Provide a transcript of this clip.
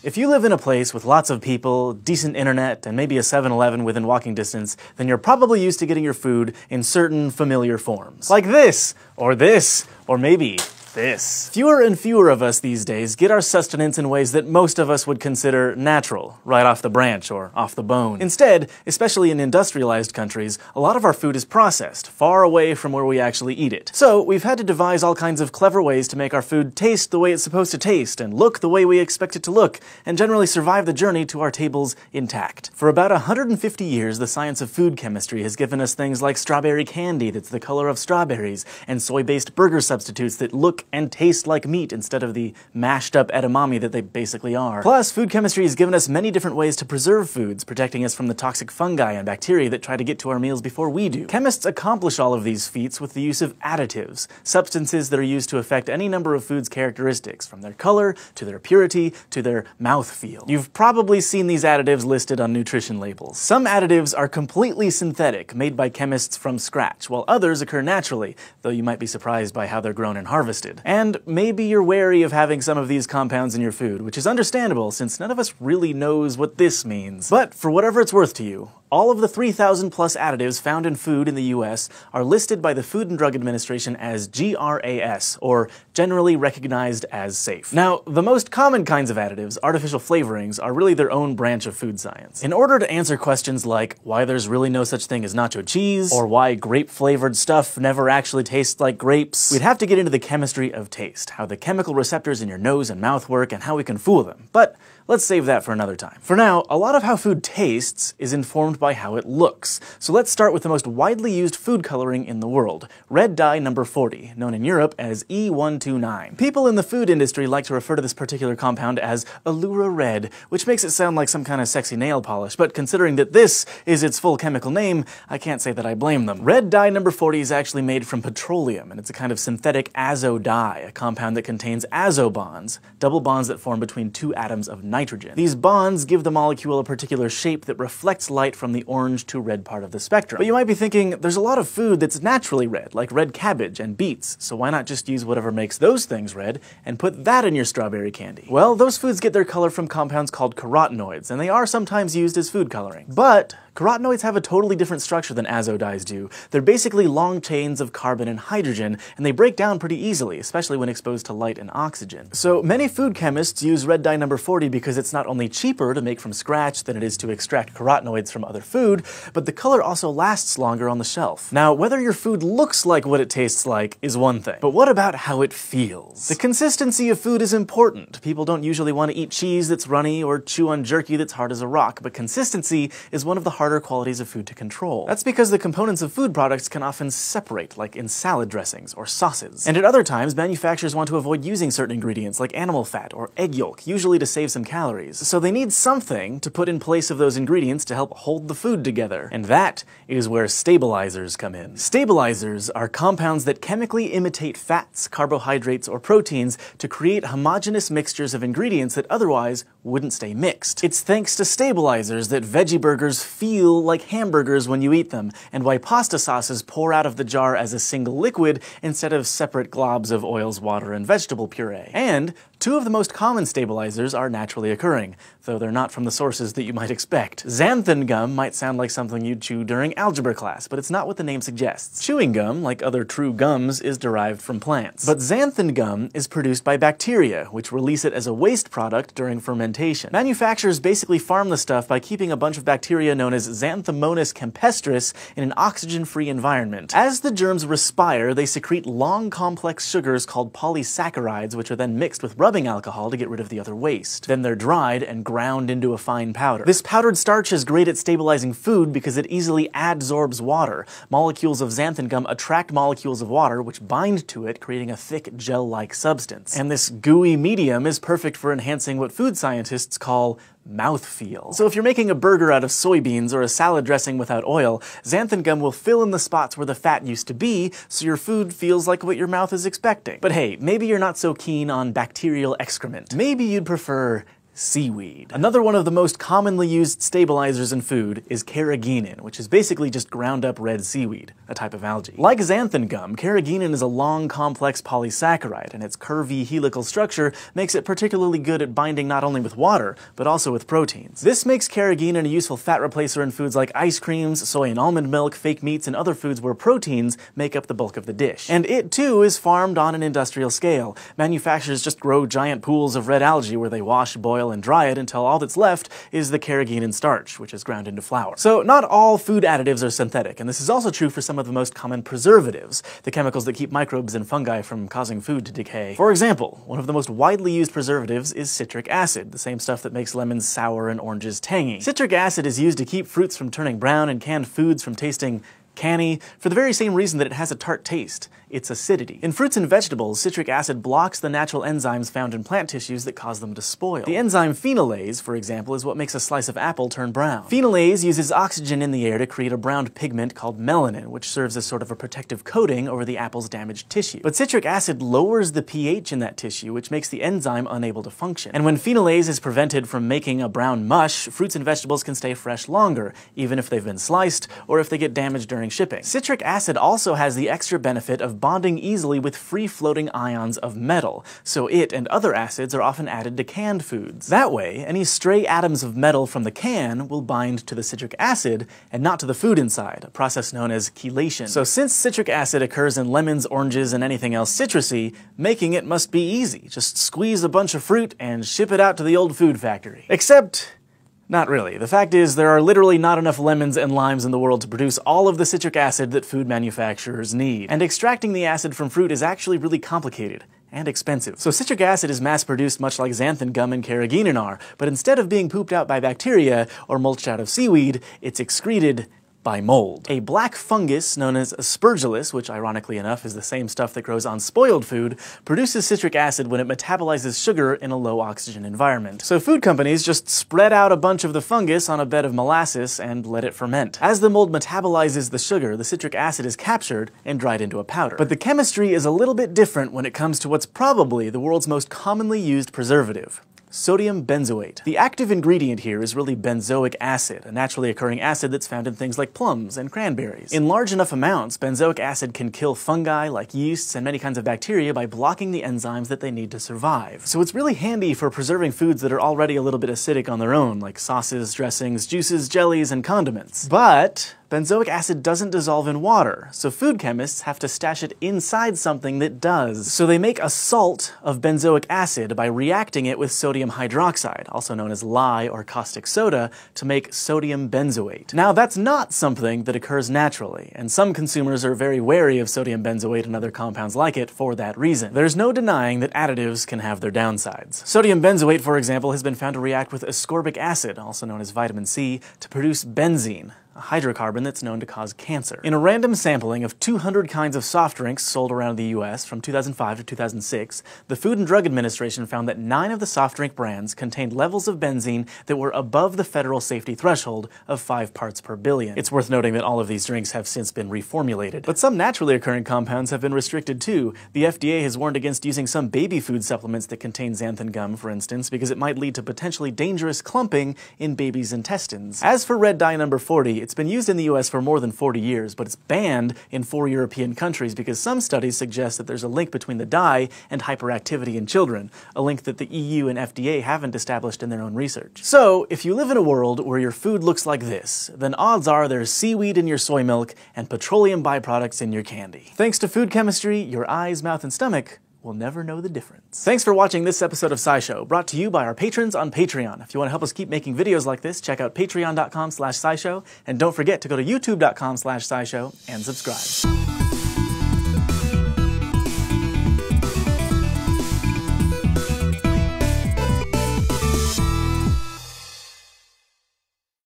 If you live in a place with lots of people, decent internet, and maybe a 7-Eleven within walking distance, then you're probably used to getting your food in certain familiar forms. Like this, or maybe this. Fewer and fewer of us these days get our sustenance in ways that most of us would consider natural, right off the branch or off the bone. Instead, especially in industrialized countries, a lot of our food is processed, far away from where we actually eat it. So we've had to devise all kinds of clever ways to make our food taste the way it's supposed to taste, and look the way we expect it to look, and generally survive the journey to our tables intact. For about 150 years, the science of food chemistry has given us things like strawberry candy that's the color of strawberries, and soy-based burger substitutes that look and taste like meat instead of the mashed up edamame that they basically are. Plus, food chemistry has given us many different ways to preserve foods, protecting us from the toxic fungi and bacteria that try to get to our meals before we do. Chemists accomplish all of these feats with the use of additives, substances that are used to affect any number of foods' characteristics, from their color, to their purity, to their mouthfeel. You've probably seen these additives listed on nutrition labels. Some additives are completely synthetic, made by chemists from scratch, while others occur naturally, though you might be surprised by how they're grown and harvested. And maybe you're wary of having some of these compounds in your food, which is understandable since none of us really knows what this means. But for whatever it's worth to you, all of the 3,000 plus additives found in food in the US are listed by the Food and Drug Administration as GRAS, or Generally Recognized as Safe. Now, the most common kinds of additives, artificial flavorings, are really their own branch of food science. In order to answer questions like why there's really no such thing as nacho cheese, or why grape-flavored stuff never actually tastes like grapes, we'd have to get into the chemistry of taste, how the chemical receptors in your nose and mouth work, and how we can fool them. But let's save that for another time. For now, a lot of how food tastes is informed by how it looks. So let's start with the most widely used food coloring in the world, red dye number 40, known in Europe as E129. People in the food industry like to refer to this particular compound as Allura Red, which makes it sound like some kind of sexy nail polish, but considering that this is its full chemical name, I can't say that I blame them. Red dye number 40 is actually made from petroleum, and it's a kind of synthetic azo dye, a compound that contains azo bonds, double bonds that form between two atoms of nitrogen. These bonds give the molecule a particular shape that reflects light from the orange to red part of the spectrum. But you might be thinking, there's a lot of food that's naturally red, like red cabbage and beets, so why not just use whatever makes those things red and put that in your strawberry candy? Well, those foods get their color from compounds called carotenoids, and they are sometimes used as food coloring. But carotenoids have a totally different structure than azo dyes do. They're basically long chains of carbon and hydrogen, and they break down pretty easily, especially when exposed to light and oxygen. So many food chemists use red dye number 40 because it's not only cheaper to make from scratch than it is to extract carotenoids from other food, but the color also lasts longer on the shelf. Now, whether your food looks like what it tastes like is one thing, but what about how it feels? The consistency of food is important. People don't usually want to eat cheese that's runny or chew on jerky that's hard as a rock, but consistency is one of the harder qualities of food to control. That's because the components of food products can often separate, like in salad dressings or sauces. And at other times, manufacturers want to avoid using certain ingredients like animal fat or egg yolk, usually to save some calories. So they need something to put in place of those ingredients to help hold the food together. And that is where stabilizers come in. Stabilizers are compounds that chemically imitate fats, carbohydrates, or proteins to create homogeneous mixtures of ingredients that otherwise wouldn't stay mixed. It's thanks to stabilizers that veggie burgers feel like hamburgers when you eat them, and why pasta sauces pour out of the jar as a single liquid instead of separate globs of oils, water, and vegetable puree. And two of the most common stabilizers are naturally occurring, though they're not from the sources that you might expect. Xanthan gum might sound like something you'd chew during algebra class, but it's not what the name suggests. Chewing gum, like other true gums, is derived from plants. But xanthan gum is produced by bacteria, which release it as a waste product during fermentation. Manufacturers basically farm the stuff by keeping a bunch of bacteria known as Xanthomonas campestris in an oxygen-free environment. As the germs respire, they secrete long, complex sugars called polysaccharides, which are then mixed with rubbing alcohol to get rid of the other waste. Then they're dried and ground into a fine powder. This powdered starch is great at stabilizing food because it easily adsorbs water. Molecules of xanthan gum attract molecules of water, which bind to it, creating a thick gel-like substance. And this gooey medium is perfect for enhancing what food scientists call mouthfeel. So if you're making a burger out of soybeans or a salad dressing without oil, xanthan gum will fill in the spots where the fat used to be, so your food feels like what your mouth is expecting. But hey, maybe you're not so keen on bacterial excrement. Maybe you'd prefer seaweed. Another one of the most commonly used stabilizers in food is carrageenan, which is basically just ground up red seaweed, a type of algae. Like xanthan gum, carrageenan is a long, complex polysaccharide, and its curvy helical structure makes it particularly good at binding not only with water, but also with proteins. This makes carrageenan a useful fat replacer in foods like ice creams, soy and almond milk, fake meats, and other foods where proteins make up the bulk of the dish. And it, too, is farmed on an industrial scale. Manufacturers just grow giant pools of red algae where they wash, boil, and dry it until all that's left is the carrageenan starch, which is ground into flour. So not all food additives are synthetic, and this is also true for some of the most common preservatives, the chemicals that keep microbes and fungi from causing food to decay. For example, one of the most widely used preservatives is citric acid, the same stuff that makes lemons sour and oranges tangy. Citric acid is used to keep fruits from turning brown and canned foods from tasting canny, for the very same reason that it has a tart taste: its acidity. In fruits and vegetables, citric acid blocks the natural enzymes found in plant tissues that cause them to spoil. The enzyme phenolase, for example, is what makes a slice of apple turn brown. Phenolase uses oxygen in the air to create a brown pigment called melanin, which serves as sort of a protective coating over the apple's damaged tissue. But citric acid lowers the pH in that tissue, which makes the enzyme unable to function. And when phenolase is prevented from making a brown mush, fruits and vegetables can stay fresh longer, even if they've been sliced or if they get damaged during shipping. Citric acid also has the extra benefit of bonding easily with free-floating ions of metal, so it and other acids are often added to canned foods. That way, any stray atoms of metal from the can will bind to the citric acid and not to the food inside, a process known as chelation. So since citric acid occurs in lemons, oranges, and anything else citrusy, making it must be easy. Just squeeze a bunch of fruit and ship it out to the old food factory. Except, not really. The fact is, there are literally not enough lemons and limes in the world to produce all of the citric acid that food manufacturers need. And extracting the acid from fruit is actually really complicated and expensive. So citric acid is mass-produced much like xanthan gum and carrageenan are, but instead of being pooped out by bacteria or mulched out of seaweed, it's excreted by mold. A black fungus known as Aspergillus, which ironically enough is the same stuff that grows on spoiled food, produces citric acid when it metabolizes sugar in a low oxygen environment. So food companies just spread out a bunch of the fungus on a bed of molasses and let it ferment. As the mold metabolizes the sugar, the citric acid is captured and dried into a powder. But the chemistry is a little bit different when it comes to what's probably the world's most commonly used preservative: sodium benzoate. The active ingredient here is really benzoic acid, a naturally occurring acid that's found in things like plums and cranberries. In large enough amounts, benzoic acid can kill fungi like yeasts and many kinds of bacteria by blocking the enzymes that they need to survive. So it's really handy for preserving foods that are already a little bit acidic on their own, like sauces, dressings, juices, jellies, and condiments. But benzoic acid doesn't dissolve in water, so food chemists have to stash it inside something that does. So they make a salt of benzoic acid by reacting it with sodium hydroxide, also known as lye or caustic soda, to make sodium benzoate. Now that's not something that occurs naturally, and some consumers are very wary of sodium benzoate and other compounds like it for that reason. There's no denying that additives can have their downsides. Sodium benzoate, for example, has been found to react with ascorbic acid, also known as vitamin C, to produce benzene, a hydrocarbon that's known to cause cancer. In a random sampling of 200 kinds of soft drinks sold around the US from 2005 to 2006, the Food and Drug Administration found that 9 of the soft drink brands contained levels of benzene that were above the federal safety threshold of 5 parts per billion. It's worth noting that all of these drinks have since been reformulated. But some naturally occurring compounds have been restricted too. The FDA has warned against using some baby food supplements that contain xanthan gum, for instance, because it might lead to potentially dangerous clumping in babies' intestines. As for red dye number 40, it's been used in the US for more than 40 years, but it's banned in 4 European countries because some studies suggest that there's a link between the dye and hyperactivity in children, a link that the EU and FDA haven't established in their own research. So, if you live in a world where your food looks like this, then odds are there's seaweed in your soy milk and petroleum byproducts in your candy. Thanks to food chemistry, your eyes, mouth, and stomach will never know the difference. Thanks for watching this episode of SciShow, brought to you by our patrons on Patreon. If you want to help us keep making videos like this, check out patreon.com/scishow, and don't forget to go to youtube.com/scishow and subscribe.